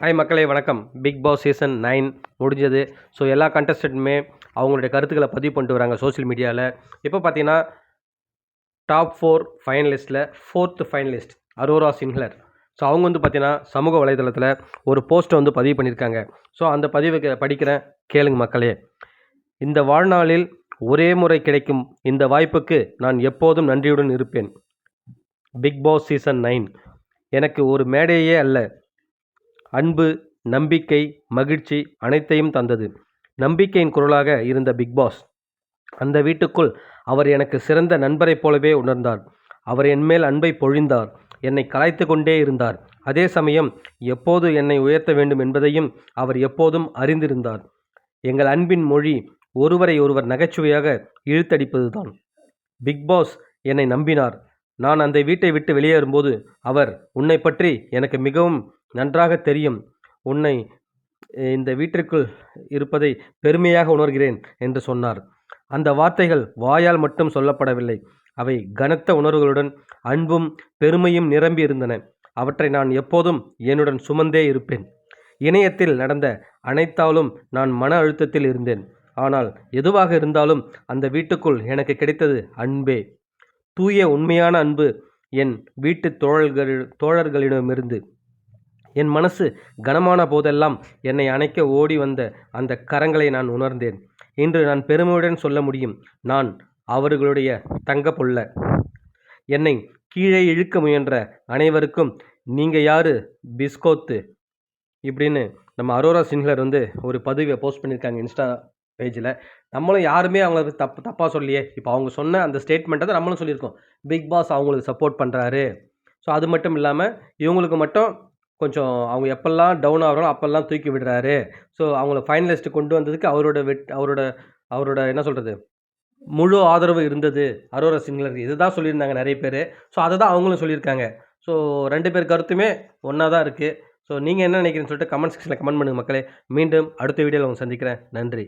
Hi மக்களே வணக்கம். Big Boss season 9 முடிஞ்சது. ஸோ எல்லா கண்டஸ்டன்ட்டுமே அவங்களுடைய கருத்துக்களை பதிவு பண்ணிட்டு வராங்க சோஷியல் மீடியாவில். இப்போ பார்த்தீங்கன்னா டாப் 4 ஃபைனலிஸ்ட்டில் 4th ஃபைனலிஸ்ட் அரோரா சின்ஹலர். ஸோ அவங்க வந்து பார்த்தீங்கன்னா சமூக வலைதளத்தில் ஒரு போஸ்ட்டை வந்து பதிவு பண்ணியிருக்காங்க. ஸோ அந்த பதிவை படிக்கிறேன், கேளுங்க மக்களே. இந்த வாழ்நாளில் ஒரே முறை கிடைக்கும் இந்த வாய்ப்புக்கு நான் எப்போதும் நன்றியுடன் இருப்பேன். பிக் பாஸ் சீசன் 9 எனக்கு ஒரு மேடையே அல்ல, அன்பு, நம்பிக்கை, மகிழ்ச்சி அனைத்தையும் தந்தது. நம்பிக்கையின் குரலாக இருந்த பிக் பாஸ், அந்த வீட்டுக்குள் அவர் எனக்கு சிறந்த நண்பரைப் போலவே உணர்ந்தார். அவர் என்மேல் அன்பை பொழிந்தார், என்னை கலாய்த்து கொண்டே இருந்தார். அதே சமயம் எப்போது என்னை உயர்த்த வேண்டும் என்பதையும் அவர் எப்போதும் அறிந்திருந்தார். எங்கள் அன்பின் மொழி ஒருவரை ஒருவர் நகைச்சுவையாக இழுத்தடிப்பதுதான். பிக் பாஸ் என்னை நம்பினார். நான் அந்த வீட்டை விட்டு வெளியேறும்போது அவர், உன்னை பற்றி எனக்கு மிகவும் நன்றாக தெரியும், உன்னை இந்த வீட்டிற்குள் இருப்பதை பெருமையாக உணர்கிறேன் என்று சொன்னார். அந்த வார்த்தைகள் வாயால் மட்டும் சொல்லப்படவில்லை, அவை கனத்த உணர்வுகளுடன் அன்பும் பெருமையும் நிரம்பி இருந்தன. அவற்றை நான் எப்போதும் என்னுடன் சுமந்தே இருப்பேன். இணையத்தில் நடந்த அனைத்தாலும் நான் மன அழுத்தத்தில் இருந்தேன். ஆனால் எதுவாக இருந்தாலும் அந்த வீட்டுக்குள் எனக்கு கிடைத்தது அன்பே, தூய உண்மையான அன்பு. என் வீட்டு தோழர்களிடமிருந்து என் மனசு கனமான போதெல்லாம் என்னை அணைக்க ஓடி வந்த அந்த கரங்களை நான் உணர்ந்தேன். இன்று நான் பெருமையுடன் சொல்ல முடியும், நான் அவர்களுடைய தங்க புள்ள. என்னை கீழே இழுக்க முயன்ற அனைவருக்கும் நீங்கள் யாரு பிஸ்கோத்து இப்படின்னு நம்ம அரோரா சின்ஹலர் வந்து ஒரு பதிவை போஸ்ட் பண்ணியிருக்காங்க இன்ஸ்டா பேஜில். நம்மளும் யாருமே அவங்கள தப்பாக சொல்லியே. இப்போ அவங்க சொன்ன அந்த ஸ்டேட்மெண்ட்டை தான் நம்மளும் சொல்லியிருக்கோம், பிக் பாஸ் அவங்களுக்கு சப்போர்ட் பண்ணுறாரு. ஸோ அது மட்டும் இல்லாமல் இவங்களுக்கு மட்டும் கொஞ்சம் அவங்க எப்பெல்லாம் டவுன் ஆகிறோம் அப்போல்லாம் தூக்கி விடுறாரு. ஸோ அவங்கள ஃபைனலிஸ்ட்டு கொண்டு வந்ததுக்கு அவரோட என்ன சொல்கிறது, முழு ஆதரவு இருந்தது அரோரா சின்ஹலருக்கு. இதுதான் சொல்லியிருந்தாங்க நிறைய பேர். ஸோ அதை தான் அவங்களும் சொல்லியிருக்காங்க. ஸோ 2 பேர் கருத்துமே ஒன்றா தான் இருக்குது. ஸோ நீங்கள் என்ன நினைக்கிறீங்கன்னு சொல்லிட்டு கமெண்ட் செக்ஷனில் கமெண்ட் பண்ணுங்கள் மக்களே. மீண்டும் அடுத்த வீடியோவில் உங்களை சந்திக்கிறேன். நன்றி.